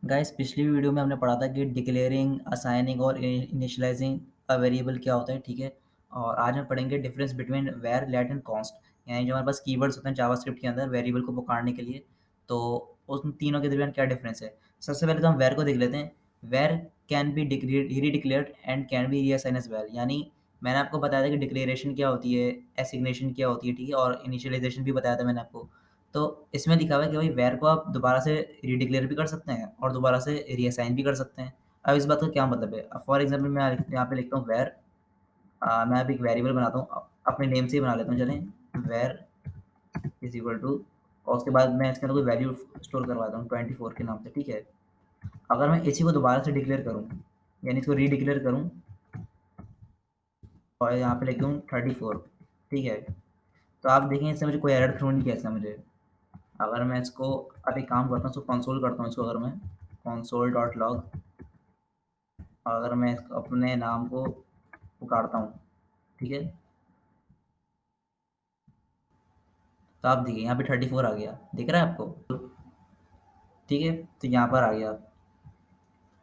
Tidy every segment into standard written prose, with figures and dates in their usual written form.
Guys पिछली video में हमने पढ़ा था कि डिक्लेयरिंग, असाइनिंग और इनिशियलाइजिंग अ वेरिएबल क्या होता है, ठीक है? और आज हम पढ़ेंगे difference between var, let and const. यानी जो हमारे पास कीवर्ड्स होते हैं जावास्क्रिप्ट के अंदर वेरिएबल को पुकारने के लिए, तो उन तीनों के दरमियान क्या डिफरेंस है। सबसे पहले तो हम वेर को देख लेते हैं। Var can be redeclared and can be reassign as well. यानी मैंने आपको बताया था कि डिक्लेरेशन क्या होती है, एसिग्नेशन क्या होती है, ठीक है? और इनिशियलाइजेशन भी बताया था मैंने आपको। तो इसमें लिखा हुआ है कि भाई वेर को आप दोबारा से रीडिक्लेयर भी कर सकते हैं और दोबारा से रीअसाइन भी कर सकते हैं। अब इस बात का क्या मतलब है? अब फॉर एग्ज़ाम्पल मैं यहाँ पे लिखता हूँ वेर। मैं अभी एक वेरिएबल बनाता हूँ, अपने नेम से ही बना लेता हूँ चलें। वेर इज़ इक्वल टू, और उसके बाद मैं इसके अंदर कोई वैल्यू स्टोर करवाता हूँ 24 के नाम से, ठीक है? अगर मैं इसी को दोबारा से डिक्लेयर करूँ, यानी इसको रीडिक्लेयर करूँ और यहाँ पे लिख दूँ 34, ठीक है? तो आप देखें इससे मुझे कोई एरर थ्रो नहीं किया इसने मुझे। अगर मैं इसको अब एक काम करता हूँ, इसको कंसोल करता हूँ इसको, अगर मैं कंसोल डॉट लॉग, और अगर मैं अपने नाम को पुकारता हूँ, ठीक है? तो आप देखिए यहाँ पे 34 आ गया, दिख रहा है आपको? ठीक है, तो यहाँ पर आ गया।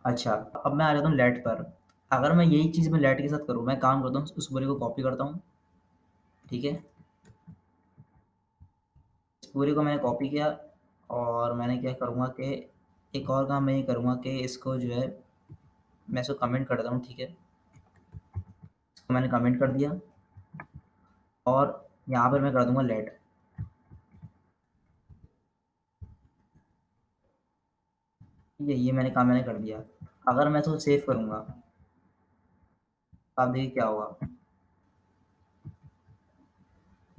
अच्छा, अब मैं आ जाता हूँ लेट पर। अगर मैं यही चीज़ मैं लेट के साथ करूँ, मैं काम करता हूँ उस पूरे को कॉपी करता हूँ, ठीक है? इस पूरे को मैंने कॉपी किया और मैंने क्या करूँगा कि एक और काम मैं ये करूँगा कि इसको जो है मैं इसको कमेंट कर देता हूँ, ठीक है? इसको मैंने कमेंट कर दिया और यहाँ पर मैं कर दूँगा लेट। ये मैंने काम मैंने कर दिया। अगर मैं इसको सेव करूँगा, आप देखिए क्या होगा।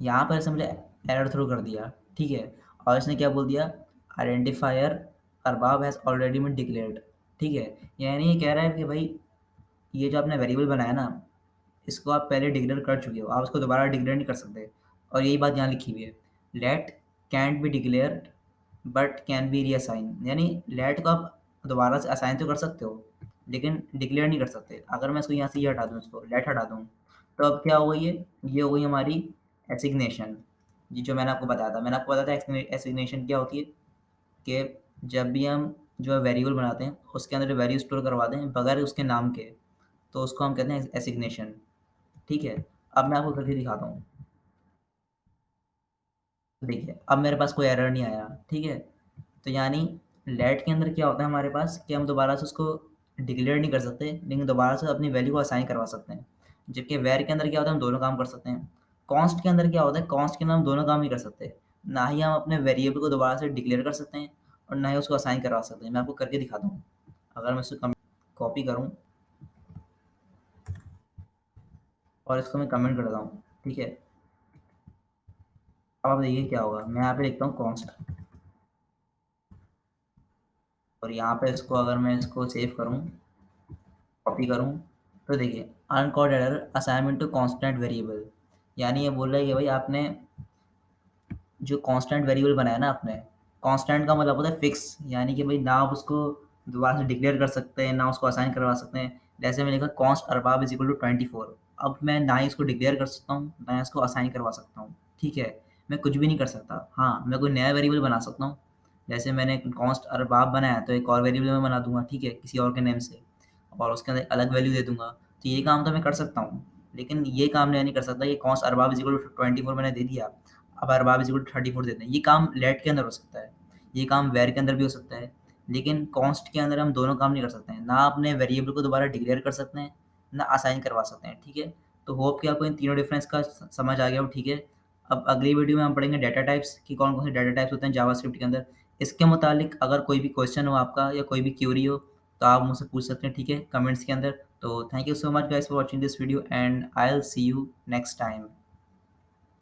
यहाँ पर इसने मुझे एरर थ्रो कर दिया, ठीक है? और इसने क्या बोल दिया, identifier Arbab has already been declared, ठीक है? यानी ये कह रहा है कि भाई ये जो आपने वेरिएबल बनाया ना, इसको आप पहले डिक्लेयर कर चुके हो, आप इसको दोबारा डिक्लेयर नहीं कर सकते। और यही बात यहाँ लिखी हुई है, let can't be declared but can be reassign. यानी लेट को आप दोबारा से असाइन तो कर सकते हो, लेकिन डिक्लेयर नहीं कर सकते। अगर मैं इसको यहाँ से ये हटा दूँ, इसको लेट हटा दूँ, तो अब क्या हो गई ये हो गई हमारी एसिग्नेशन। ये जो मैंने आपको बताया था, मैंने आपको बताया था एसिग्नेशन क्या होती है, कि जब भी हम जो है वेरिएबल बनाते हैं, उसके अंदर जो वैल्यू स्टोर करवाते हैं बगैर उसके नाम के, तो उसको हम कहते हैं एसिग्नेशन, ठीक है? अब मैं आपको करके दिखाता हूँ। देखिए, अब मेरे पास कोई एरर नहीं आया, ठीक है? तो यानी लेट के अंदर क्या होता है हमारे पास कि हम दोबारा से उसको डिक्लेयर नहीं कर सकते, लेकिन दोबारा से अपनी वैल्यू को असाइन करवा सकते हैं। जबकि वेर के अंदर क्या होता है, हम दोनों काम कर सकते हैं। कॉन्स्ट के अंदर क्या होता है, कॉन्स्ट के अंदर हम दोनों काम नहीं कर सकते। ना ही हम अपने वेरिएबल को दोबारा से डिक्लेयर कर सकते हैं और ना ही उसको असाइन करवा सकते हैं। मैं आपको करके दिखाता हूँ। अगर मैं इसको कॉपी करूँ और इसको मैं कमेंट करता हूँ, ठीक है? अब आप देखिए क्या होगा। मैं यहाँ पे लिखता हूँ कॉन्स्ट और यहाँ पे इसको अगर मैं इसको सेव करूँ, कॉपी करूँ, तो देखिए uncaught error assignment to constant variable. यानी ये बोल रहा है कि भाई आपने जो कांस्टेंट वेरिएबल बनाया ना आपने, कांस्टेंट का मतलब होता है फिक्स, यानी कि भाई ना आप उसको दोबारा से डिक्लेयर कर सकते हैं, ना उसको असाइन करवा सकते हैं। जैसे मैंने लिखा const Arbab is equal to 24, अब मैं ना ही इसको डिक्लेयर कर सकता हूँ, ना ही इसको असाइन करवा सकता हूँ, ठीक है? मैं कुछ भी नहीं कर सकता। हाँ, मैं कोई नया वेरिएबल बना सकता हूँ। जैसे मैंने कॉन्स्ट अरबाब बनाया, तो एक और वेरिएबल मैं बना दूंगा, ठीक है, किसी और के नेम से, और उसके अंदर अलग वैल्यू दे दूंगा। तो ये काम तो मैं कर सकता हूँ, लेकिन ये काम मैं नहीं कर सकता कि const Arbab is equal to 24 मैंने दे दिया, अब अरबाब इज इक्वल टू 34 देते हैं। ये काम लेट के अंदर हो सकता है, ये काम वेर के अंदर भी हो सकता है, लेकिन कॉन्स्ट के अंदर हम दोनों काम नहीं कर सकते हैं। ना अपने वेरिएबल को दोबारा डिक्लेयर कर सकते हैं, ना असाइन करवा सकते हैं, ठीक है? तो होप कि आपको इन तीनों डिफरेंस का समझ आ गया हो, ठीक है? अब अगली वीडियो में हम पढ़ेंगे डाटा टाइप्स कि कौन कौन से डाटा टाइप्स होते हैं जावास्क्रिप्ट के अंदर। इसके मुतालिक अगर कोई भी क्वेश्चन हो आपका या कोई भी क्यूरी हो, तो आप मुझसे पूछ सकते हैं, ठीक है, कमेंट्स के अंदर। तो thank you so much guys for watching this video and I will see you next time.